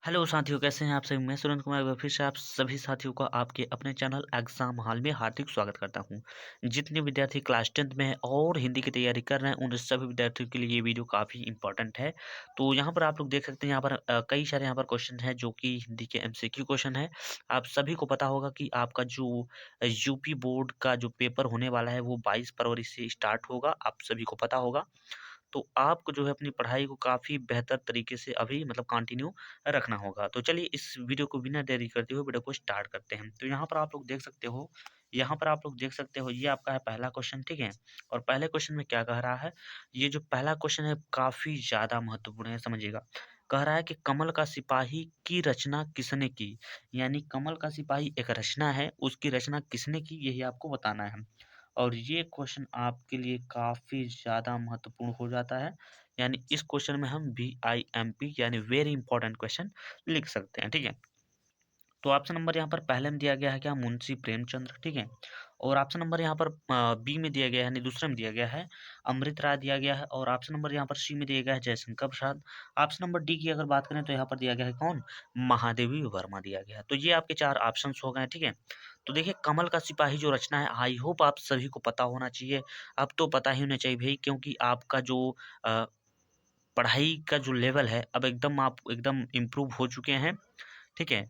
Hello साथियों, कैसे हैं आप सभी? मैं सुरेंद्र कुमार एक बार फिर से आप सभी साथियों का आपके अपने चैनल एग्जाम हॉल में हार्दिक स्वागत करता हूं। जितने विद्यार्थी क्लास 10th में हैं और हिंदी की तैयारी कर रहे हैं उन सभी विद्यार्थियों के लिए ये वीडियो काफ़ी इंपॉर्टेंट है। तो यहाँ पर आप लोग देख सकते हैं, यहाँ पर कई सारे यहाँ पर क्वेश्चन है जो कि हिंदी के एमसीक्यू क्वेश्चन है। आप सभी को पता होगा कि आपका जो यूपी बोर्ड का जो पेपर होने वाला है वो 22 फरवरी से स्टार्ट होगा, आप सभी को पता होगा। तो आपको जो है अपनी पढ़ाई को काफ़ी बेहतर तरीके से अभी मतलब कंटिन्यू रखना होगा। तो चलिए इस वीडियो को बिना देरी करते हुए वीडियो को स्टार्ट करते हैं। तो यहाँ पर आप लोग देख सकते हो, ये आपका है पहला क्वेश्चन, ठीक है? और पहले क्वेश्चन में क्या कह रहा है? ये जो पहला क्वेश्चन है काफ़ी ज़्यादा महत्वपूर्ण है, समझिएगा। कह रहा है कि कमल का सिपाही की रचना किसने की? यानी कमल का सिपाही एक रचना है, उसकी रचना किसने की यही आपको बताना है। और ये क्वेश्चन आपके लिए काफ़ी ज़्यादा महत्वपूर्ण हो जाता है। यानी इस क्वेश्चन में हम VIMP यानी वेरी इंपॉर्टेंट क्वेश्चन लिख सकते हैं, ठीक है? तो ऑप्शन नंबर यहाँ पर पहले में दिया गया है क्या? मुंशी प्रेमचंद्र, ठीक है? और ऑप्शन नंबर यहाँ पर बी में दिया गया है, यानी दूसरे में दिया गया है अमृत राय दिया गया है। और ऑप्शन नंबर यहाँ पर सी में दिया गया है Jaishankar Prasad. Option number D की अगर बात करें तो यहाँ पर दिया गया है कौन? महादेवी वर्मा दिया गया है। तो ये आपके चार ऑप्शन हो गए, ठीक है? तो देखिए, कमल का सिपाही जो रचना है, आई होप आप सभी को पता होना चाहिए। अब तो पता ही होना चाहिए भाई, क्योंकि आपका जो अ, पढ़ाई का जो लेवल है अब एकदम आप एकदम इम्प्रूव हो चुके हैं, ठीक है?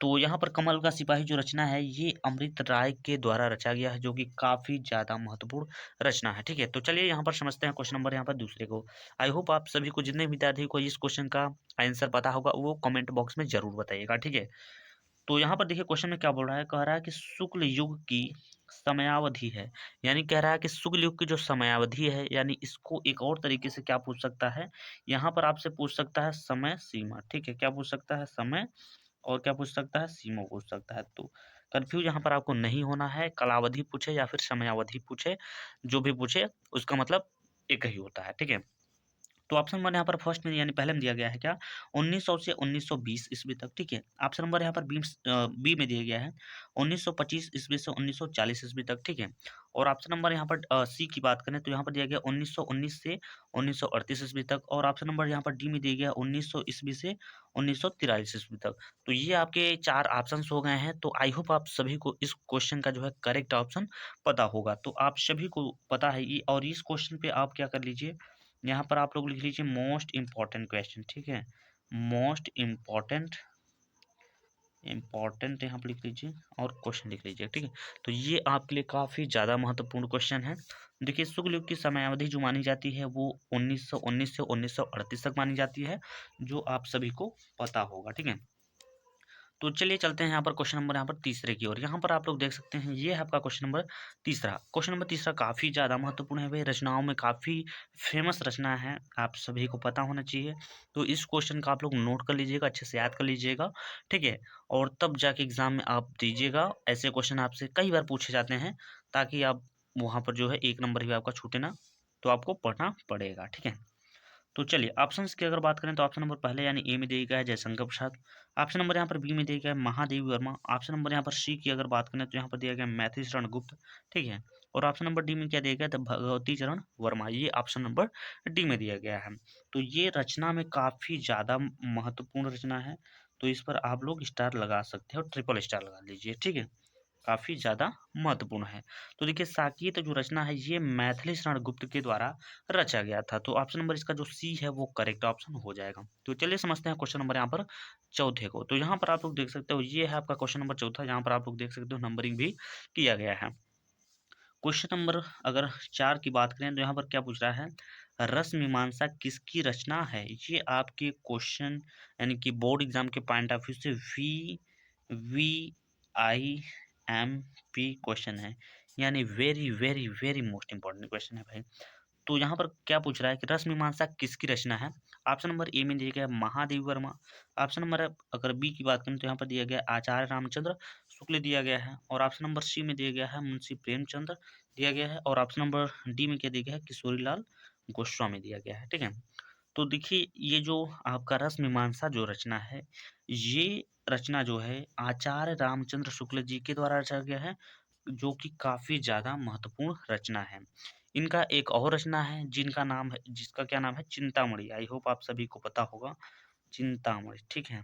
तो यहाँ पर कमल का सिपाही जो रचना है ये अमृत राय के द्वारा रचा गया है, जो कि काफ़ी ज़्यादा महत्वपूर्ण रचना है, ठीक है? तो चलिए यहाँ पर समझते हैं क्वेश्चन नंबर यहाँ पर दूसरे को। आई होप आप सभी को, जितने विद्यार्थी को इस क्वेश्चन का आंसर पता होगा वो कमेंट बॉक्स में ज़रूर बताइएगा, ठीक है? तो यहाँ पर देखिए क्वेश्चन में क्या बोल रहा है, कह रहा है कि शुक्ल युग की समयावधि है। यानी कह रहा है कि शुक्ल युग की जो समयावधि है, यानी इसको एक और तरीके से क्या पूछ सकता है, यहाँ पर आपसे पूछ सकता है समय सीमा, ठीक है? क्या पूछ सकता है? समय, और क्या पूछ सकता है? सीमा पूछ सकता है। तो कन्फ्यूज यहाँ पर आपको नहीं होना है, कालावधि पूछे या फिर समयावधि पूछे, जो भी पूछे उसका मतलब एक ही होता है, ठीक है? तो ऑप्शन नंबर यहाँ पर फर्स्ट में यानी पहले में दिया गया है क्या? 1900 से 1920 ईस्वी तक, ठीक है? ऑप्शन नंबर यहाँ पर बी में दिया गया है 1925 ईस्वी से 1940 ईस्वी तक, ठीक है? और ऑप्शन नंबर यहाँ पर सी की बात करें तो यहाँ पर दिया गया 1919 से 1938 ईस्वी तक। और ऑप्शन नंबर यहाँ पर डी में दिया गया 1900 ईस्वी से 1943 ईस्वी तक। तो ये आपके चार ऑप्शन हो गए हैं। तो आई होप आप सभी को इस क्वेश्चन का जो है करेक्ट ऑप्शन पता होगा। तो आप सभी को पता है ये, और इस क्वेश्चन पे आप क्या कर लीजिए, यहाँ पर आप लोग लिख लीजिए मोस्ट इम्पॉर्टेंट क्वेश्चन, ठीक है? मोस्ट इम्पॉर्टेंट इम्पॉर्टेंट यहाँ पर लिख लीजिए और क्वेश्चन लिख लीजिए, ठीक है? तो ये आपके लिए काफ़ी ज़्यादा महत्वपूर्ण क्वेश्चन है। देखिए, शुक्ल युग की समयावधि जो मानी जाती है वो 1919 से 1938 तक मानी जाती है, जो आप सभी को पता होगा, ठीक है? तो चलिए चलते हैं यहाँ पर क्वेश्चन नंबर यहाँ पर तीसरे की ओर। यहाँ पर आप लोग देख सकते हैं, ये है आपका क्वेश्चन नंबर तीसरा। क्वेश्चन नंबर तीसरा काफ़ी ज़्यादा महत्वपूर्ण है भाई, रचनाओं में काफ़ी फेमस रचना है, आप सभी को पता होना चाहिए। तो इस क्वेश्चन का आप लोग नोट कर लीजिएगा, अच्छे से याद कर लीजिएगा, ठीक है? और तब जाके एग्जाम में आप दीजिएगा। ऐसे क्वेश्चन आपसे कई बार पूछे जाते हैं, ताकि आप वहाँ पर जो है एक नंबर भी आपका छूटे ना, तो आपको पढ़ना पड़ेगा, ठीक है? तो चलिए ऑप्शंस की अगर बात करें तो ऑप्शन नंबर पहले यानी ए में दिया गया है जयशंकर प्रसाद। ऑप्शन नंबर यहाँ पर बी में दिया गया है महादेवी वर्मा। ऑप्शन नंबर यहाँ पर सी की अगर बात करें तो यहाँ पर दिया गया है मैथिली शरण गुप्त, ठीक है? और ऑप्शन नंबर डी में क्या दिया गया है? भगवती चरण वर्मा। ये ऑप्शन नंबर डी में दिया गया है। तो ये रचना में काफ़ी ज़्यादा महत्वपूर्ण रचना है। तो इस पर आप लोग स्टार लगा सकते हो, ट्रिपल स्टार लगा लीजिए, ठीक है? काफ़ी ज़्यादा महत्वपूर्ण है। तो देखिए, साकेत जो रचना है ये मैथिली शरण गुप्त के द्वारा रचा गया था। तो ऑप्शन नंबर इसका जो सी है वो करेक्ट ऑप्शन हो जाएगा। तो चलिए समझते हैं क्वेश्चन नंबर यहाँ पर चौथे को। तो यहाँ पर आप लोग देख सकते हो, ये है आपका क्वेश्चन नंबर चौथा, जहाँ पर आप लोग देख सकते हो नंबरिंग भी किया गया है। क्वेश्चन नंबर अगर 4 की बात करें तो यहाँ पर क्या पूछ रहा है, रस मीमांसा किसकी रचना है? ये आपके क्वेश्चन यानी कि बोर्ड एग्जाम के पॉइंट ऑफ व्यू से VIMP क्वेश्चन है, यानी very very very most important question है भाई। तो यहाँ पर क्या पूछ रहा है कि रस मीमांसा किसकी रचना है? ऑप्शन नंबर ए में दिया गया है महादेवी वर्मा। ऑप्शन नंबर अगर बी की बात करें तो यहाँ पर दिया गया है आचार्य रामचंद्र शुक्ल दिया गया है। और ऑप्शन नंबर सी में दिया गया है मुंशी प्रेमचंद्र दिया गया है। और ऑप्शन नंबर डी में क्या दिया गया है? किशोरीलाल गोस्वामी दिया गया है, ठीक है? तो देखिए, ये जो आपका रस मीमांसा जो रचना है, ये रचना जो है आचार्य रामचंद्र शुक्ल जी के द्वारा रचा गया है, जो कि काफ़ी ज़्यादा महत्वपूर्ण रचना है। इनका एक और रचना है जिनका नाम है, जिसका क्या नाम है? चिंतामणि। आई होप आप सभी को पता होगा। चिंतामणि, ठीक है,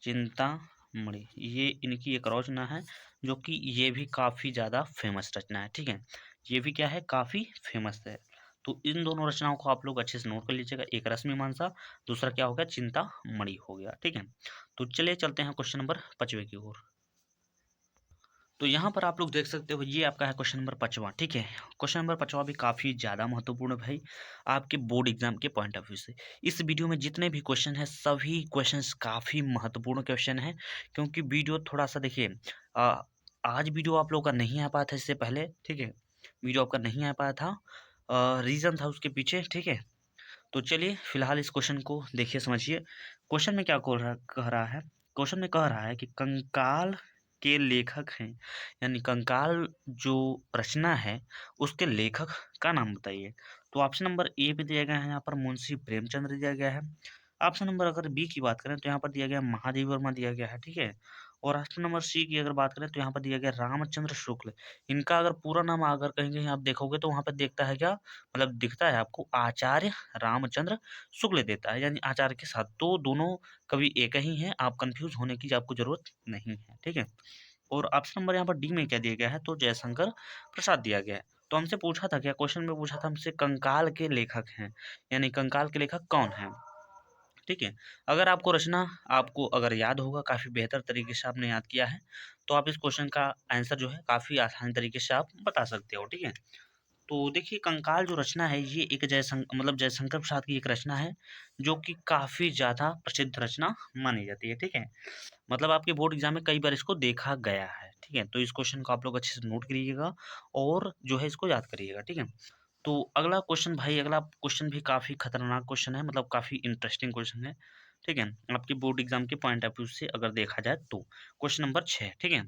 चिंतामणि, ये इनकी एक और रचना है जो कि ये भी काफ़ी ज़्यादा फेमस रचना है, ठीक है। ये भी क्या है, काफ़ी फेमस है। तो इन दोनों रचनाओं को आप लोग अच्छे से नोट कर लीजिएगा। एक रश्मिमांसा, दूसरा क्या हो गया, चिंतामणि हो गया, ठीक है। तो चलिए चलते हैं क्वेश्चन नंबर 5वें की ओर। तो यहाँ पर आप लोग देख सकते हो, ये आपका है क्वेश्चन नंबर 5वां, ठीक है। क्वेश्चन नंबर 5वां भी काफ़ी ज़्यादा महत्वपूर्ण है भाई, आपके बोर्ड एग्जाम के पॉइंट ऑफ व्यू से। इस वीडियो में जितने भी क्वेश्चन हैं सभी क्वेश्चंस काफ़ी महत्वपूर्ण क्वेश्चन हैं, क्योंकि वीडियो थोड़ा सा देखिए, आज वीडियो आप लोग का नहीं आ पाया था इससे पहले, ठीक है। वीडियो आपका नहीं आ पाया था, रीज़न था उसके पीछे, ठीक है। तो चलिए फिलहाल इस क्वेश्चन को देखिए, समझिए। क्वेश्चन में क्या कह रहा है, क्वेश्चन में कह रहा है कि कंकाल के लेखक हैं, यानी कंकाल जो रचना है उसके लेखक का नाम बताइए। तो ऑप्शन नंबर ए पे दिया गया है यहाँ पर मुंशी प्रेमचंद्र दिया गया है। ऑप्शन नंबर अगर बी की बात करें तो यहाँ पर दिया गया महादेव वर्मा दिया गया है, ठीक है। और ऑप्शन नंबर सी की अगर बात करें तो यहाँ पर दिया गया रामचंद्र शुक्ल। इनका अगर पूरा नाम अगर कहीं आप देखोगे तो वहाँ पर देखता है क्या, मतलब दिखता है आपको आचार्य रामचंद्र शुक्ल देता है, यानी आचार्य के साथ। तो दोनों कवि एक ही हैं, आप कंफ्यूज होने की आपको जरूरत नहीं है, ठीक है। और ऑप्शन नंबर यहाँ पर डी में क्या दिया गया है, तो जयशंकर प्रसाद दिया गया है। तो हमसे पूछा था क्या, क्वेश्चन में पूछा था हमसे कंकाल के लेखक हैं, यानी कंकाल के लेखक कौन है, ठीक है। अगर आपको रचना आपको अगर याद होगा, काफ़ी बेहतर तरीके से आपने याद किया है, तो आप इस क्वेश्चन का आंसर जो है काफ़ी आसान तरीके से आप बता सकते हो, ठीक है। तो देखिए कंकाल जो रचना है ये एक मतलब जयशंकर प्रसाद की एक रचना है, जो कि काफ़ी ज़्यादा प्रसिद्ध रचना मानी जाती है, ठीक है। मतलब आपके बोर्ड एग्जाम में कई बार इसको देखा गया है, ठीक है। तो इस क्वेश्चन को आप लोग अच्छे से नोट करिएगा और जो है इसको याद करिएगा, ठीक है। तो अगला क्वेश्चन भाई, अगला क्वेश्चन भी काफ़ी खतरनाक क्वेश्चन है, मतलब काफ़ी इंटरेस्टिंग क्वेश्चन है, ठीक है। आपके बोर्ड एग्जाम के पॉइंट ऑफ व्यू से अगर देखा जाए तो क्वेश्चन नंबर 6, ठीक है।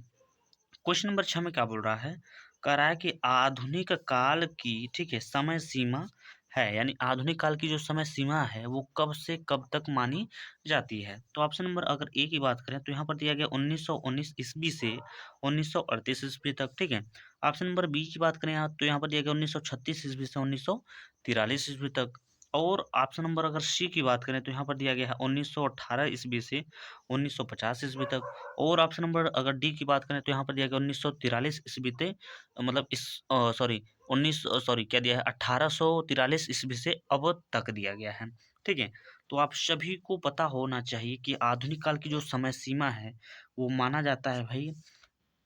क्वेश्चन नंबर 6 में क्या बोल रहा है, कह रहा है कि आधुनिक काल की, ठीक है, समय सीमा है, यानी आधुनिक काल की जो समय सीमा है वो कब से कब तक मानी जाती है। तो ऑप्शन नंबर अगर ए की बात करें तो यहाँ पर दिया गया 1919 ईस्वी से 1938 ईस्वी तक, ठीक है। ऑप्शन नंबर बी की बात करें तो यहाँ पर दिया गया 1936 ईस्वी से 1943 ईस्वी तक। और ऑप्शन नंबर अगर सी की बात करें तो यहाँ पर दिया गया है 1918 ईस्वी से 1950 ईस्वी तक। और ऑप्शन नंबर अगर डी की बात करें तो यहाँ पर दिया गया 1943 ईस्वी से, मतलब इस सॉरी 19 सॉरी क्या दिया है, 1843 ईस्वी से अब तक दिया गया है, ठीक है। तो आप सभी को पता होना चाहिए कि आधुनिक काल की जो समय सीमा है वो माना जाता है भाई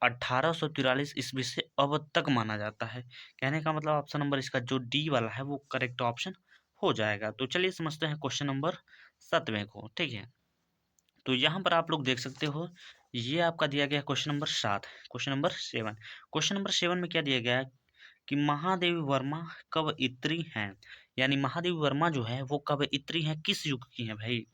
1843 ईस्वी से अब तक माना जाता है। कहने का मतलब ऑप्शन नंबर इसका जो डी वाला है वो करेक्ट ऑप्शन हो जाएगा। तो चलिए समझते हैं क्वेश्चन नंबर 7वें को, ठीक है। तो यहाँ पर आप लोग देख सकते हो, ये आपका दिया गया question number 7, question number 7। Question number 7 में क्या दिया गया है कि महादेवी वर्मा कवयित्री हैं, यानी महादेवी वर्मा जो है वो कवयित्री हैं, किस युग की हैं भाई।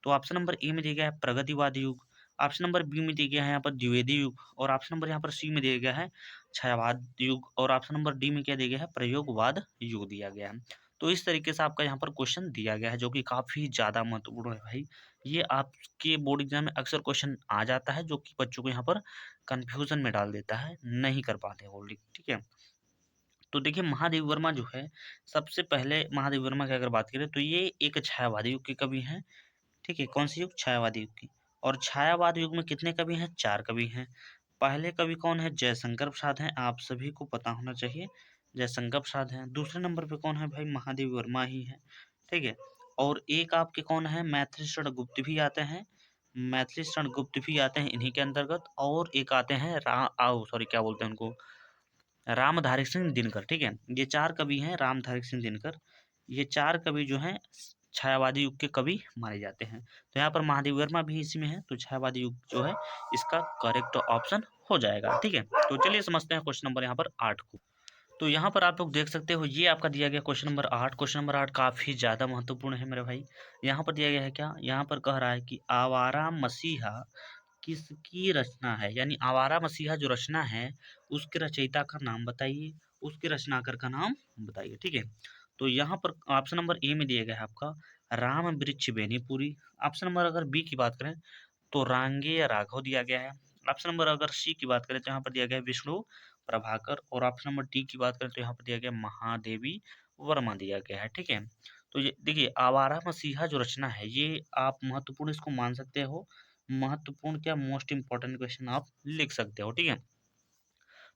तो ऑप्शन नंबर ए में दिया गया है प्रगतिवादी युग, ऑप्शन नंबर बी में दिया गया है यहाँ पर द्विवेदी युग, और ऑप्शन नंबर यहाँ पर सी में दिया गया है छायावाद युग, और ऑप्शन नंबर डी में क्या दिया गया है, प्रयोगवाद युग दिया गया है। तो इस तरीके से आपका यहाँ पर क्वेश्चन दिया गया है, जो कि काफ़ी ज़्यादा महत्वपूर्ण है भाई। ये आपके बोर्ड एग्जाम में अक्सर क्वेश्चन आ जाता है, जो कि बच्चों को यहाँ पर कन्फ्यूजन में डाल देता है, नहीं कर पाते वो लोग, ठीक है। तो देखिए महादेव वर्मा जो है, सबसे पहले महादेव वर्मा की अगर बात करें तो ये एक छायावादी युग के कवि हैं, ठीक है। कौन सी युग, छायावादी युग की। और छायावाद युग में कितने कवि हैं, 4 कवि हैं। पहले कवि कौन है, जयशंकर प्रसाद हैं, आप सभी को पता होना चाहिए, जयशंकर प्रसाद हैं। दूसरे नंबर पे कौन है भाई, महादेव वर्मा ही है, ठीक है। और एक आपके कौन है, मैथिली शरण गुप्त भी आते हैं, मैथिली शरण गुप्त भी आते हैं इन्हीं के अंतर्गत। और एक आते हैं सॉरी क्या बोलते हैं उनको, रामधारी सिंह दिनकर, ठीक है। ये 4 कवि हैं, रामधारी सिंह दिनकर, ये 4 कवि जो हैं छायावादी युग के कवि माने जाते हैं। तो यहाँ पर महादेव वर्मा भी इसी में है, तो छायावादी युग जो है इसका करेक्ट ऑप्शन हो जाएगा, ठीक है। तो चलिए समझते हैं क्वेश्चन नंबर यहाँ पर 8 को। तो यहाँ पर आप लोग देख सकते हो, ये आपका दिया गया क्वेश्चन नंबर 8, क्वेश्चन नंबर 8 काफ़ी ज़्यादा महत्वपूर्ण है मेरे भाई। यहाँ पर दिया गया है क्या, यहाँ पर कह रहा है कि आवारा मसीहा किसकी रचना है, यानी आवारा मसीहा जो रचना है उसके रचयिता का नाम बताइए, उसके रचनाकार का नाम बताइए, ठीक है। तो यहाँ पर ऑप्शन नंबर ए में दिया गया है आपका राम वृक्ष बेनीपुरी। ऑप्शन नंबर अगर बी की बात करें तो रांगे राघव दिया गया है। ऑप्शन नंबर अगर सी की बात करें तो यहाँ पर दिया गया है विष्णु प्रभाकर, और ऑप्शन नंबर डी की बात करें तो यहाँ पर दिया गया महादेवी वर्मा दिया गया है, ठीक है। तो ये देखिए आवारा मसीहा जो रचना है ये आप महत्वपूर्ण इसको मान सकते हो। महत्वपूर्ण क्या मोस्ट इम्पोर्टेंट क्वेश्चन आप लिख सकते हो, ठीक है।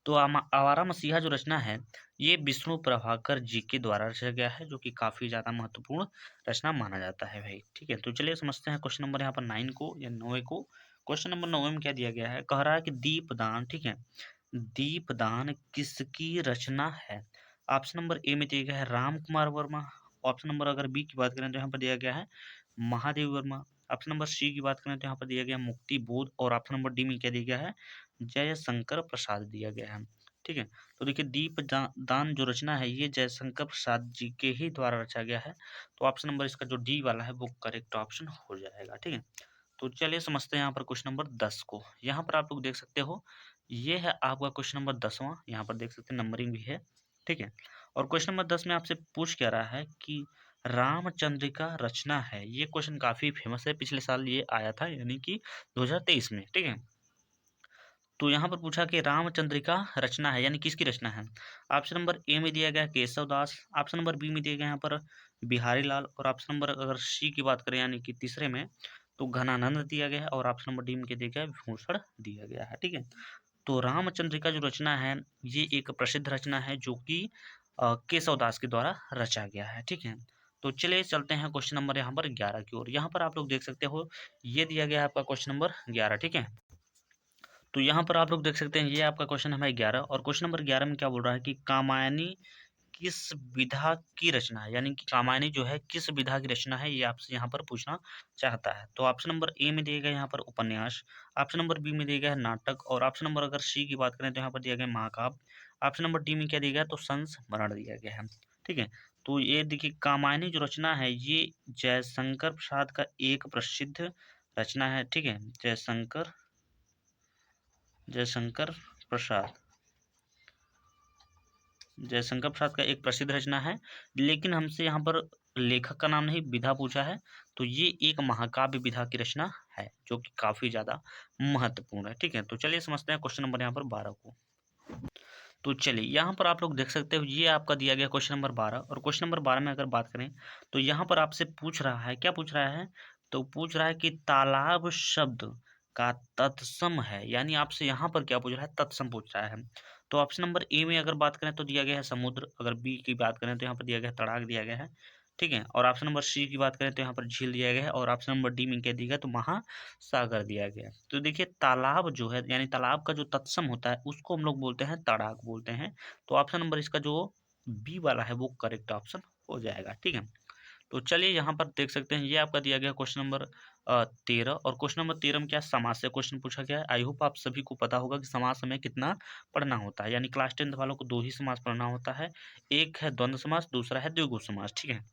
तो आवारा मसीहा जो रचना है ये विष्णु प्रभाकर जी के द्वारा रचा गया है, जो कि काफी ज्यादा महत्वपूर्ण रचना माना जाता है भाई, ठीक है। तो चलिए समझते हैं क्वेश्चन नंबर यहाँ पर 9 को या 9 को। क्वेश्चन नंबर 9 में क्या दिया गया है, कह रहा है कि दीपदान, ठीक है, दीपदान किसकी रचना है। ऑप्शन नंबर ए में दिया गया है राम कुमार वर्मा। ऑप्शन नंबर अगर बी की बात करें तो यहाँ पर दिया गया है Mahadev Verma. Option number C की बात करें तो यहाँ पर दिया गया मुक्ति बोध, और ऑप्शन नंबर डी में क्या दिया गया है जयशंकर प्रसाद दिया गया है, ठीक है। तो देखिए दान जो रचना है ये जयशंकर प्रसाद जी के ही द्वारा रचा गया है। तो ऑप्शन नंबर इसका जो डी वाला है वो करेक्ट ऑप्शन हो जाएगा, ठीक है। तो चलिए समझते हैं यहाँ पर क्वेश्चन नंबर 10 को। यहाँ पर आप लोग देख सकते हो ये है आपका क्वेश्चन नंबर 10वां, यहाँ पर देख सकते हैं नंबरिंग भी है, ठीक है। और क्वेश्चन नंबर 10 में आपसे पूछ क्या रहा है कि रामचंद्रिका रचना है। ये क्वेश्चन काफी फेमस है, पिछले साल ये आया था यानी कि 2023 में, ठीक है। तो यहाँ पर पूछा कि रामचंद्रिका रचना है यानी किसकी रचना है। ऑप्शन नंबर ए में दिया गया केशव दास। ऑप्शन नंबर बी में दिया गया यहाँ पर बिहारी लाल, और ऑप्शन नंबर अगर सी की बात करें यानी कि तीसरे में तो घनानंद दिया गया है, और ऑप्शन नंबर डी में क्या दिया गया है भूषण दिया गया है, ठीक है। तो रामचंद्रिका जो रचना है ये एक प्रसिद्ध रचना है जो कि केशव दास के द्वारा रचा गया है, ठीक है। तो चलिए चलते हैं क्वेश्चन नंबर यहाँ पर 11 की ओर। यहाँ पर आप लोग देख सकते हो ये दिया गया है आपका क्वेश्चन नंबर 11, ठीक है। तो यहाँ पर आप लोग देख सकते हैं ये आपका क्वेश्चन है भाई 11, और क्वेश्चन नंबर 11 में क्या बोल रहा है कि कामायनी किस विधा की रचना है, यानी कि कामायनी जो है किस विधा की रचना है ये आपसे यहाँ पर पूछना चाहता है। तो ऑप्शन नंबर ए में दिया गया यहाँ पर उपन्यास। ऑप्शन नंबर बी में दिया गया है नाटक, और ऑप्शन नंबर अगर सी की बात करें तो यहाँ पर दिया गया महाकाव्य। ऑप्शन नंबर डी में क्या दिया गया तो संस्मरण दिया गया है, ठीक है। तो ये देखिए कामायनी जो रचना है ये जयशंकर प्रसाद का एक प्रसिद्ध रचना है, ठीक है। जयशंकर प्रसाद जयशंकर प्रसाद का एक प्रसिद्ध रचना है, लेकिन हमसे यहाँ पर लेखक का नाम नहीं विधा पूछा है। तो ये एक महाकाव्य विधा की रचना है जो कि काफी ज्यादा महत्वपूर्ण है, ठीक है। तो चलिए समझते हैं क्वेश्चन नंबर यहाँ पर 12 को। तो चलिए यहाँ पर आप लोग देख सकते हो ये आपका दिया गया क्वेश्चन नंबर 12, और क्वेश्चन नंबर 12 में अगर बात करें तो यहाँ पर आपसे पूछ रहा है, क्या पूछ रहा है, तो पूछ रहा है कि तालाब शब्द का तत्सम है, यानी आपसे यहाँ पर क्या पूछ रहा है तत्सम पूछ रहा है। तो ऑप्शन नंबर ए में अगर बात करें तो दिया गया है समुद्र, अगर बी की बात करें तो यहाँ पर दिया गया है तड़ाक दिया गया है, ठीक है। और ऑप्शन नंबर सी की बात करें तो यहाँ पर झील दिया गया है, और ऑप्शन नंबर डी में क्या दिया गया तो महासागर दिया गया है। तो देखिए तालाब जो है यानी तालाब का जो तत्सम होता है उसको हम लोग बोलते हैं तड़ाक बोलते हैं। तो ऑप्शन नंबर इसका जो बी वाला है वो करेक्ट ऑप्शन हो जाएगा, ठीक है। तो चलिए यहाँ पर देख सकते हैं ये आपका दिया गया क्वेश्चन नंबर 13, और क्वेश्चन नंबर 13 में क्या समास से क्वेश्चन पूछा गया है। आई होप आप सभी को पता होगा कि समास हमें कितना पढ़ना होता है, यानी क्लास 10 वालों को दो ही समास पढ़ना होता है, एक है द्वंद्व समास, दूसरा है द्विगु समास, ठीक है।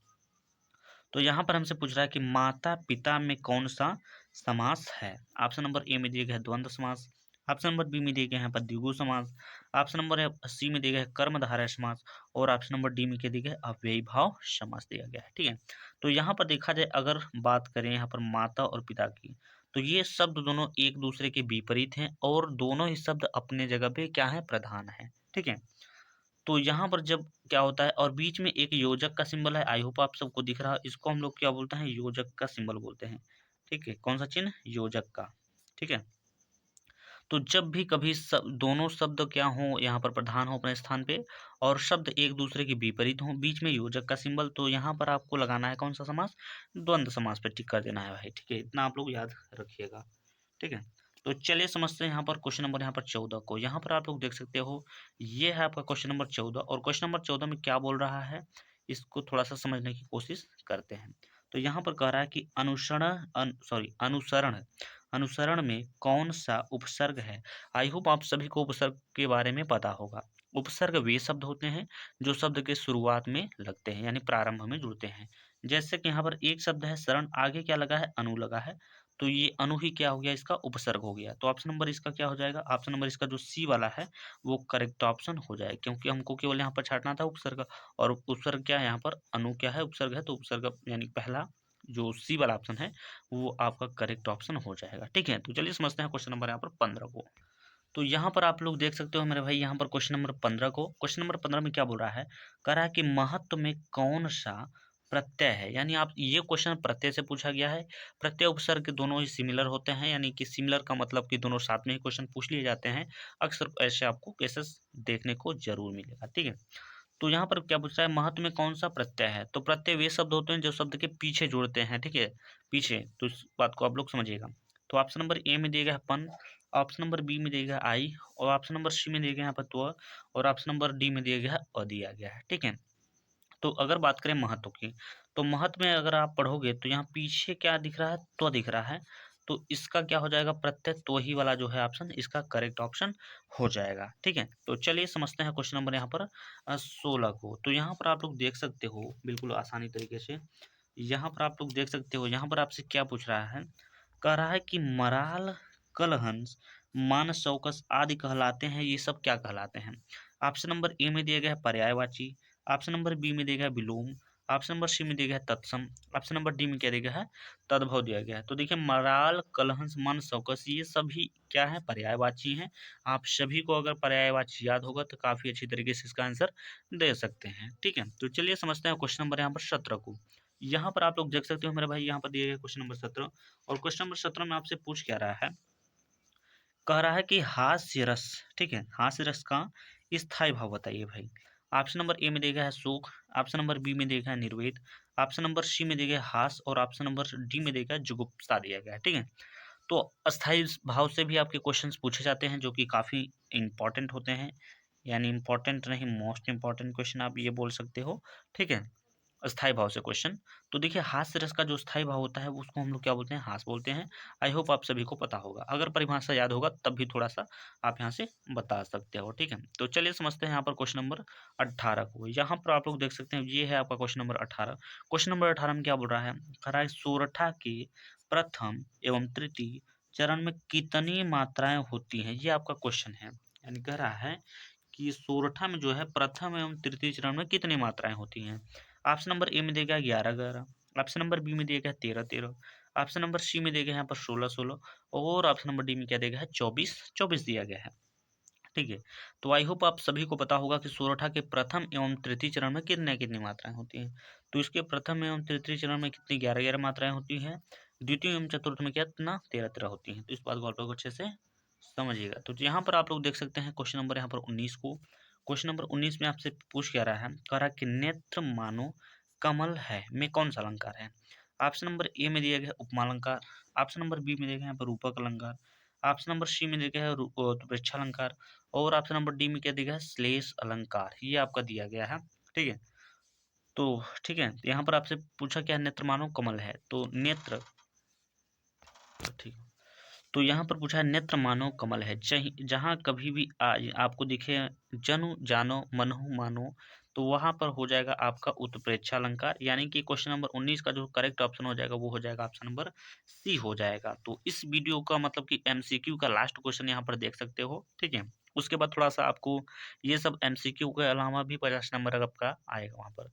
तो यहाँ पर हमसे पूछ रहा है कि माता पिता में कौन सा समास है। ऑप्शन नंबर ए में दिया गया है द्वंद्व समास। ऑप्शन नंबर बी में दिया गया है यहाँ पर द्विगु समास। ऑप्शन नंबर सी में दिया गया है कर्मधारय समास, और ऑप्शन नंबर डी में क्या दिया गया है अव्ययी भाव समास दिया गया है, ठीक है। तो यहाँ पर देखा जाए अगर बात करें यहाँ पर माता और पिता की, तो ये शब्द दोनों एक दूसरे के विपरीत हैं, और दोनों ही शब्द अपने जगह पे क्या है प्रधान है, ठीक है। तो यहाँ पर जब क्या होता है और बीच में एक योजक का सिंबल है, आई होप आप सबको दिख रहा है, इसको हम लोग क्या बोलते हैं योजक का सिंबल बोलते हैं, ठीक है। कौन सा चिन्ह योजक का, ठीक है। तो जब भी कभी दोनों शब्द क्या हो यहाँ पर प्रधान हो अपने स्थान पे, और शब्द एक दूसरे के विपरीत हो, बीच में योजक का सिंबल, तो यहाँ पर आपको लगाना है कौन सा समास द्वंद्व समास पे टिक कर देना है भाई, ठीक है। इतना आप लोग याद रखिएगा, ठीक है। तो चलिए समझते हैं यहाँ पर क्वेश्चन नंबर यहाँ पर 14 को। यहाँ पर आप लोग देख सकते हो ये है आपका क्वेश्चन नंबर 14, और क्वेश्चन नंबर 14 में क्या बोल रहा है इसको थोड़ा सा समझने की कोशिश करते हैं। तो यहाँ पर कह रहा है कि अनुसरण अनुसरण में कौन सा उपसर्ग है। आई होप आप सभी को उपसर्ग के बारे में पता होगा। उपसर्ग वे शब्द होते हैं जो शब्द के शुरुआत में लगते हैं यानी प्रारंभ में जुड़ते हैं। जैसे कि यहाँ पर एक शब्द है शरण, आगे क्या लगा है अनु लगा है, तो ये अनु ही क्या हो गया इसका उपसर्ग हो गया। तो ऑप्शन नंबर इसका क्या हो जाएगा, ऑप्शन नंबर इसका जो सी वाला है वो करेक्ट ऑप्शन हो जाएगा, क्योंकि हमको केवल यहाँ पर छाटना था उपसर्ग, और उपसर्ग क्या है यहाँ पर अनु क्या है उपसर्ग है, तो उपसर्ग यानी पहला जो सी वाला ऑप्शन है वो आपका करेक्ट ऑप्शन हो जाएगा, ठीक है। तो चलिए समझते हैं क्वेश्चन नंबर यहाँ पर 15 को। तो यहाँ पर आप लोग देख सकते हो मेरे भाई यहाँ पर क्वेश्चन नंबर 15 को। क्वेश्चन नंबर 15 में क्या बोल रहा है, कह रहा है कि महत्व में कौन सा प्रत्यय है, यानी आप ये क्वेश्चन प्रत्यय से पूछा गया है। प्रत्यय उपसर्ग दोनों ही सिमिलर होते हैं, यानी कि सिमिलर का मतलब कि दोनों साथ में ही क्वेश्चन पूछ लिए जाते हैं। अक्सर ऐसे आपको केसेस देखने को जरूर मिलेगा, ठीक है। तो यहाँ पर क्या पूछ रहा है, महत्व में कौन सा प्रत्यय है? तो प्रत्यय वे शब्द होते हैं जो शब्द के पीछे जुड़ते हैं, ठीक है, पीछे। तो इस बात को आप लोग समझिएगा। तो ऑप्शन नंबर ए में दिया गया है पन, ऑप्शन नंबर बी में दिया गया है आई, और ऑप्शन नंबर सी में दिया गया है त्व, और ऑप्शन नंबर डी में दिया गया है अ दिया गया है, ठीक है। तो अगर बात करें महत्व की, तो महत्व में अगर आप पढ़ोगे तो यहाँ पीछे क्या दिख रहा है, तो दिख रहा है। तो इसका क्या हो जाएगा, प्रत्यय तो ही वाला जो है ऑप्शन इसका करेक्ट ऑप्शन हो जाएगा, ठीक है। तो चलिए समझते हैं क्वेश्चन नंबर यहाँ पर 16 को। तो यहाँ पर आप लोग देख सकते हो बिल्कुल आसानी तरीके से, यहाँ पर आप लोग देख सकते हो, यहाँ पर आपसे क्या पूछ रहा है, कह रहा है कि मराल, कलहंस, मानस चौकस आदि कहलाते हैं, ये सब क्या कहलाते हैं? ऑप्शन नंबर ए में दिया गया है पर्यायवाची, ऑप्शन नंबर बी में दिया गया है विलोम, ऑप्शन नंबर सी में दिया गया है तत्सम, ऑप्शन नंबर डी में क्या दिया गया है, तद्भव दिया गया है। तो देखिए मराल, कलहंस, मानस चौकस ये सभी क्या है, पर्यायवाची हैं। आप सभी को अगर पर्यायवाची याद होगा तो काफी अच्छी तरीके से इसका आंसर दे सकते हैं, ठीक है। तो चलिए समझते हैं क्वेश्चन नंबर यहाँ पर 17 को। यहाँ पर आप लोग देख सकते हो मेरे भाई, यहाँ पर दिए गए क्वेश्चन नंबर 17, और क्वेश्चन नंबर 17 में आपसे पूछ क्या रहा है, कह रहा है कि हास्य रस, ठीक है, हास्य रस का स्थायी भाव बताइए भाई। ऑप्शन नंबर ए में दिया गया है सुख, ऑप्शन नंबर बी में दिया गया है निर्वेद, ऑप्शन नंबर सी में दिया गया है हास, और ऑप्शन नंबर डी में दिया गया है जुगुप्सा दिया गया है, ठीक है। तो अस्थाई भाव से भी आपके क्वेश्चंस पूछे जाते हैं जो कि काफी इंपॉर्टेंट होते हैं, यानी इंपॉर्टेंट नहीं मोस्ट इंपॉर्टेंट क्वेश्चन आप ये बोल सकते हो, ठीक है, स्थायी भाव से क्वेश्चन। तो देखिए हास्य रस का जो स्थायी भाव होता है उसको हम लोग क्या बोलते हैं, हास बोलते हैं। आई होप आप सभी को पता होगा, अगर परिभाषा याद होगा तब भी थोड़ा सा आप यहाँ से बता सकते हो, ठीक है। तो चलिए समझते हैं यहाँ पर क्वेश्चन नंबर 18 को। यहाँ पर आप लोग देख सकते हैं ये है आपका क्वेश्चन नंबर 18। क्वेश्चन नंबर 18 में क्या बोल रहा है, कह रहा है सोरठा के प्रथम एवं तृतीय चरण में कितनी मात्राएं होती हैं, ये आपका क्वेश्चन है। यानी कह रहा है कि सोरठा में जो है प्रथम एवं तृतीय चरण में कितनी मात्राएं होती हैं। ऑप्शन नंबर ए में दिया गया 11 11, ऑप्शन नंबर बी में दिया गया 13 13, ऑप्शन नंबर सी में दिया गया यहाँ पर 16 16, और ऑप्शन नंबर डी में क्या दिया गया है 24 24 दिया गया है, ठीक है। तो आई होप आप सभी को पता होगा कि सोरठा के प्रथम एवं तृतीय चरण में कितने कितनी मात्राएं होती हैं। तो इसके प्रथम एवं तृतीय चरण में कितनी 11 11 मात्राएं होती हैं, द्वितीय एवं चतुर्थ में कितना 13 13 होती हैं। तो इस बात को आप लोग अच्छे से समझिएगा। तो यहाँ पर आप लोग देख सकते हैं क्वेश्चन नंबर यहाँ पर 19 को। क्वेश्चन नंबर 19 में आपसे पूछ क्या रहा है, कह रहा है कि नेत्र मानो कमल है में कौन सा अलंकार है। ऑप्शन नंबर ए में दिया गया है उपमालंकार, ऑप्शन नंबर बी में दिया गया है यहाँ पर रूपक अलंकार, ऑप्शन नंबर सी में दिया गया है वृक्षालंकार, और ऑप्शन नंबर डी में क्या दिया गया है श्लेष अलंकार, ये आपका दिया गया है, ठीक है। तो ठीक है, यहाँ पर आपसे पूछा क्या है, नेत्र मानो कमल है, तो नेत्र, ठीक, तो यहाँ पर पूछा है नेत्र मानो कमल है, जहाँ कभी भी आपको दिखे जनु जानो मनहु मानो, तो वहां पर हो जाएगा आपका उत्प्रेक्षा अलंकार, यानी कि क्वेश्चन नंबर 19 का जो करेक्ट ऑप्शन हो जाएगा वो हो जाएगा ऑप्शन नंबर सी हो जाएगा। तो इस वीडियो का मतलब कि एमसीक्यू का लास्ट क्वेश्चन यहाँ पर देख सकते हो, ठीक है। उसके बाद थोड़ा सा आपको ये सब एमसीक्यू के अलावा भी 50 नंबर आपका आएगा वहां पर।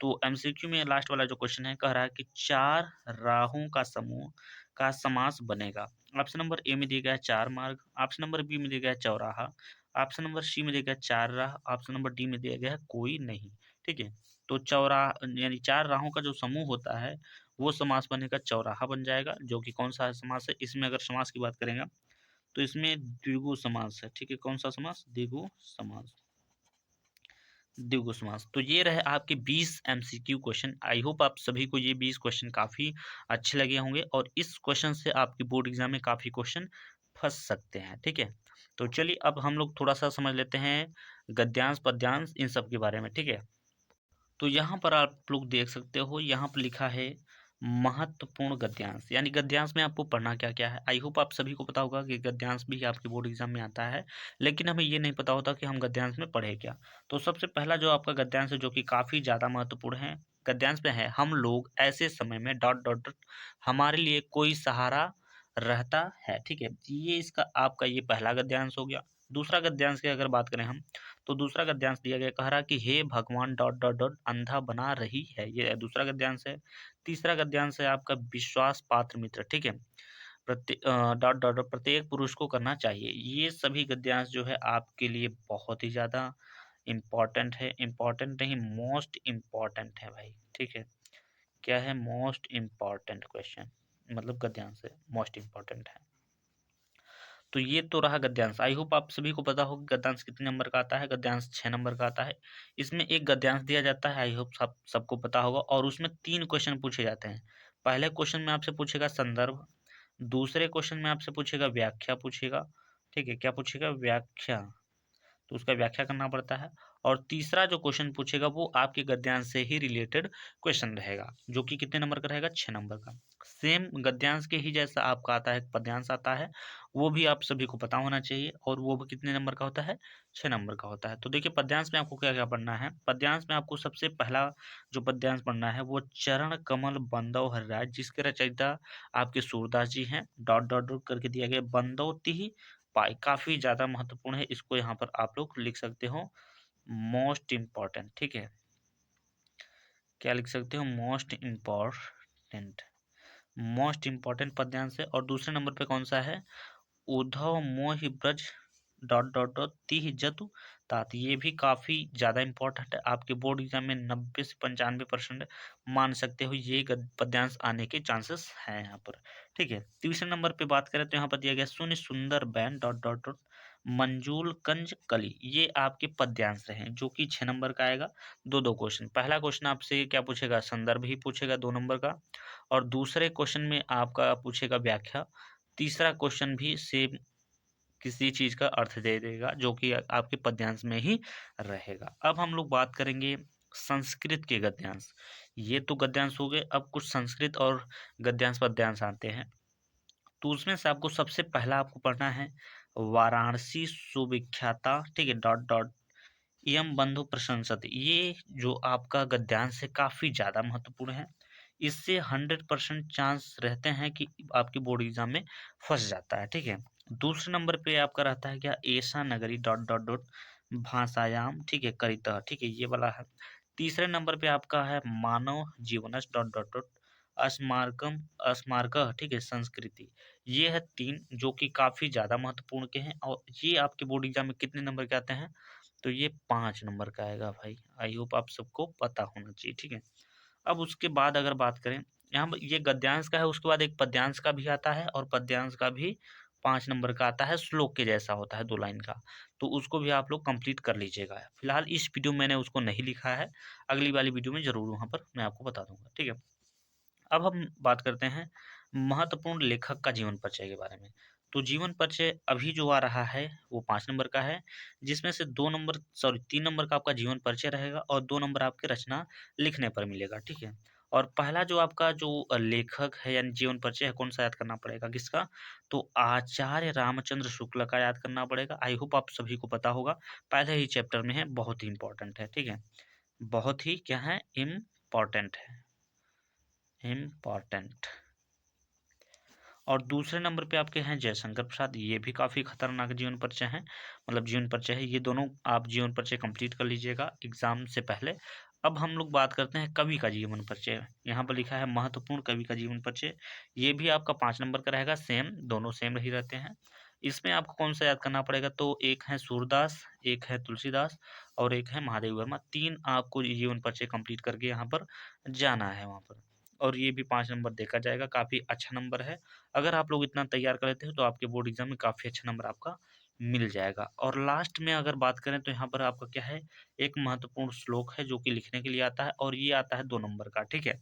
तो एमसीक्यू में लास्ट वाला जो क्वेश्चन है, कह रहा है कि चार राहों का समूह का समास बनेगा। ऑप्शन नंबर ए में दिया गया है चार मार्ग, ऑप्शन नंबर बी में दिया गया है चौराहा, ऑप्शन नंबर सी में दिया गया है चार राह, ऑप्शन नंबर डी में दिया गया है कोई नहीं, ठीक है। तो चौराहा यानी चार राहों का जो समूह होता है वो समास बनेगा चौराहा बन जाएगा, जो कि कौन सा समास है, इसमें अगर समास की बात करेंगे तो इसमें द्विगु समास है, ठीक है। कौन सा समास, द्विगु समास, द्विगु समास। तो ये रहे आपके 20 एमसीक्यू क्वेश्चन। आई होप आप सभी को ये 20 क्वेश्चन काफी अच्छे लगे होंगे, और इस क्वेश्चन से आपकी बोर्ड एग्जाम में काफी क्वेश्चन फंस सकते हैं, ठीक है। तो चलिए अब हम लोग थोड़ा सा समझ लेते हैं गद्यांश पद्यांश इन सब के बारे में, ठीक है। तो यहाँ पर आप लोग देख सकते हो, यहाँ पर लिखा है महत्वपूर्ण गद्यांश, यानी गद्यांश में आपको पढ़ना क्या क्या है। आई होप आप सभी को पता होगा कि गद्यांश भी आपके बोर्ड एग्जाम में आता है, लेकिन हमें ये नहीं पता होता कि हम गद्यांश में पढ़े क्या। तो सबसे पहला जो आपका गद्यांश है जो कि काफी ज्यादा महत्वपूर्ण है, गद्यांश में है, हम लोग ऐसे समय में डॉट डॉट डॉट हमारे लिए कोई सहारा रहता है, ठीक है। ये इसका आपका ये पहला गद्यांश हो गया। दूसरा गद्यांश की अगर बात करें हम, तो दूसरा गद्यांश दिया गया, कह रहा कि हे भगवान डॉट डॉट डॉट अंधा बना रही है, ये दूसरा गद्यांश है। तीसरा गद्यांश है आपका विश्वास पात्र मित्र, ठीक है, डॉट डॉट डॉट प्रत्येक पुरुष को करना चाहिए। ये सभी गद्यांश जो है आपके लिए बहुत ही ज्यादा इम्पोर्टेंट है, इम्पोर्टेंट नहीं मोस्ट इम्पोर्टेंट है भाई, ठीक है। क्या है मोस्ट इम्पॉर्टेंट क्वेश्चन, मतलब गद्यांश है, मोस्ट इम्पॉर्टेंट है। तो ये तो रहा गद्यांश। आई होप आप सभी को पता हो कि गद्यांश कितने नंबर का आता है। गद्यांश 6 नंबर का आता है। इसमें एक गद्यांश दिया जाता है, आई होप सबको पता होगा, और उसमें 3 क्वेश्चन पूछे जाते हैं। पहले क्वेश्चन में आपसे पूछेगा संदर्भ, दूसरे क्वेश्चन में आपसे पूछेगा व्याख्या पूछेगा, ठीक है, क्या पूछेगा, व्याख्या, तो उसका व्याख्या करना पड़ता है। और तीसरा जो क्वेश्चन पूछेगा वो आपके गद्यांश से ही रिलेटेड क्वेश्चन रहेगा, जो कि कितने नंबर का रहेगा, 6 नंबर का। सेम गद्यांश के ही जैसा आपका आता है पद्यांश आता है, वो भी आप सभी को पता होना चाहिए, और वो भी कितने नंबर का होता है, 6 नंबर का होता है। तो देखिए पद्यांश में आपको क्या क्या पढ़ना है। पद्यांश में आपको सबसे पहला जो पद्यांश पढ़ना है वो चरण कमल बंदव हरिराज, जिसके रचयिता आपके सूरदास जी हैं, डॉट डॉट डॉट करके दिया गया, बंदौती पाई, काफी ज्यादा महत्वपूर्ण है, इसको यहाँ पर आप लोग लिख सकते हो मोस्ट इम्पॉर्टेंट, ठीक है, क्या लिख सकते हो, मोस्ट इम्पॉर्टेंट, मोस्ट इम्पॉर्टेंट पद्यांश है। और दूसरे नंबर पे कौन सा है, उद्धव मोहि ब्रज डॉट डॉट डॉट तीह जतु तात, ये भी काफी ज्यादा इंपॉर्टेंट है, आपके बोर्ड एग्जाम में 90 से 95% मान सकते हो ये पद्यांश आने के चांसेस हैं यहाँ पर, ठीक है। तीसरे नंबर पे बात करें तो यहाँ पर दिया गया सुनि सुंदर ban dot dot dot Manjul कंज कली, ये आपके पद्यांश रहे जो कि 6 नंबर का आएगा। दो दो क्वेश्चन, पहला क्वेश्चन आपसे क्या पूछेगा, संदर्भ ही पूछेगा 2 नंबर का, और दूसरे क्वेश्चन में आपका पूछेगा व्याख्या, तीसरा क्वेश्चन भी सेम किसी चीज का अर्थ दे देगा जो कि आपके पद्यांश में ही रहेगा। अब हम लोग बात करेंगे संस्कृत के गद्यांश। ये तो गद्यांश हो गए, अब कुछ संस्कृत और गद्यांश पद्यांश आते हैं। तो उसमें से आपको सबसे पहला आपको पढ़ना है वाराणसी सुविख्याता, ठीक है, डॉट डॉट यम बंधु प्रशंसत, ये जो आपका गद्यांश है काफी ज्यादा महत्वपूर्ण है। इससे 100% चांस रहते हैं कि आपके बोर्ड एग्जाम में फंस जाता है, ठीक है। दूसरे नंबर पे आपका रहता है क्या, ऐसा नगरी डॉट डॉट डॉट भाषायाम, ठीक है, करिता, ठीक है, ये वाला है। तीसरे नंबर पे आपका है मानव जीवनस डॉट डॉट डॉट अस्मारकम अस्मारक, ठीक है, संस्कृति। ये है 3 जो कि काफी ज्यादा महत्वपूर्ण के हैं, और ये आपके बोर्ड एग्जाम में कितने नंबर के आते हैं, तो ये 5 नंबर का आएगा भाई। आई होप आप सबको पता होना चाहिए, ठीक है। अब उसके बाद अगर बात करें, यहाँ पर ये गद्यांश का है, उसके बाद एक पद्यांश का भी आता है, और पद्यांश का भी 5 नंबर का आता है, श्लोक के जैसा होता है 2 लाइन का, तो उसको भी आप लोग कंप्लीट कर लीजिएगा। फिलहाल इस वीडियो में मैंने उसको नहीं लिखा है, अगली वाली वीडियो में जरूर वहाँ पर मैं आपको बता दूंगा, ठीक है। अब हम बात करते हैं महत्वपूर्ण लेखक का जीवन परिचय के बारे में। तो जीवन परिचय अभी जो आ रहा है वो 5 नंबर का है, जिसमें से 3 नंबर का आपका जीवन परिचय रहेगा, और 2 नंबर आपके रचना लिखने पर मिलेगा, ठीक है। और पहला जो आपका जो लेखक है यानी जीवन परिचय है, कौन सा याद करना पड़ेगा, किसका, तो आचार्य रामचंद्र शुक्ल का याद करना पड़ेगा। आई होप आप सभी को पता होगा, पहले ही चैप्टर में है, बहुत ही इंपॉर्टेंट है, ठीक है, बहुत ही क्या है, इम्पॉर्टेंट है, इम्पॉर्टेंट। और दूसरे नंबर पे आपके हैं जयशंकर प्रसाद, ये भी काफी खतरनाक जीवन परिचय है, मतलब जीवन परिचय है, ये दोनों आप जीवन परिचय कंप्लीट कर लीजिएगा एग्जाम से पहले। अब हम लोग बात करते हैं कवि का जीवन परिचय। यहाँ पर लिखा है महत्वपूर्ण कवि का जीवन परिचय, ये भी आपका 5 नंबर का रहेगा, सेम दोनों सेम ही रहते हैं। इसमें आपको कौन सा याद करना पड़ेगा, तो एक है सूरदास, एक है तुलसीदास, और एक है महादेव वर्मा, 3 आपको जीवन परिचय कंप्लीट करके यहाँ पर जाना है वहाँ पर, और ये भी 5 नंबर देखा जाएगा, काफी अच्छा नंबर है। अगर आप लोग इतना तैयार कर लेते हो तो आपके बोर्ड एग्जाम में काफी अच्छा नंबर आपका मिल जाएगा। और लास्ट में अगर बात करें तो यहाँ पर आपका क्या है, एक महत्वपूर्ण श्लोक है जो कि लिखने के लिए आता है, और ये आता है 2 नंबर का, ठीक है।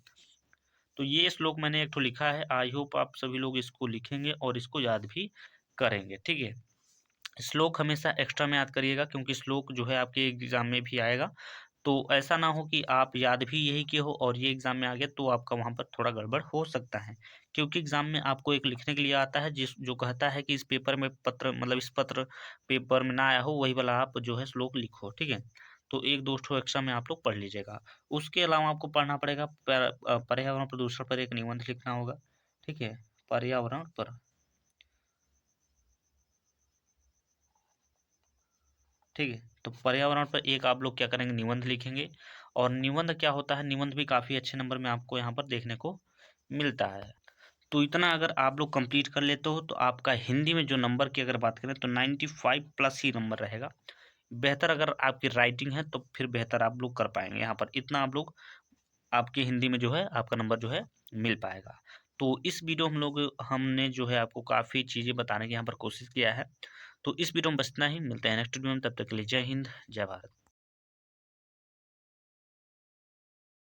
तो ये श्लोक मैंने एक तो लिखा है, आई होप आप सभी लोग इसको लिखेंगे और इसको याद भी करेंगे, ठीक है। श्लोक हमेशा एक्स्ट्रा में याद करिएगा, क्योंकि श्लोक जो है आपके एग्जाम में भी आएगा, तो ऐसा ना हो कि आप याद भी यही किए हो और ये एग्जाम में आ गया तो आपका वहां पर थोड़ा गड़बड़ हो सकता है। क्योंकि एग्जाम में आपको एक लिखने के लिए आता है जिस जो कहता है कि इस पेपर में पत्र, मतलब इस पत्र पेपर में ना आया हो वही वाला आप जो है श्लोक लिखो, ठीक है। तो एक दो ठो एक्स्ट्रा में आप लोग पढ़ लीजिएगा। उसके अलावा आपको पढ़ना पड़ेगा पर्यावरण प्रदूषण पर एक निबंध लिखना होगा, ठीक है, पर्यावरण पर, ठीक है। तो पर्यावरण पर एक आप लोग क्या करेंगे, निबंध लिखेंगे। और निबंध क्या होता है, निबंध भी काफी अच्छे नंबर में आपको यहाँ पर देखने को मिलता है। तो इतना अगर आप लोग कंप्लीट कर लेते हो तो आपका हिंदी में जो नंबर की अगर बात करें तो 95 प्लस ही नंबर रहेगा। बेहतर अगर आपकी राइटिंग है तो फिर बेहतर आप लोग कर पाएंगे, यहाँ पर इतना आप लोग आपके हिंदी में जो है आपका नंबर जो है मिल पाएगा। तो इस वीडियो हमने जो है आपको काफ़ी चीज़ें बताने की यहाँ पर कोशिश किया है। तो इस वीडियो में बस इतना ही, मिलते हैं नेक्स्ट वीडियो में, तब तक के लिए जय हिंद, जय भारत।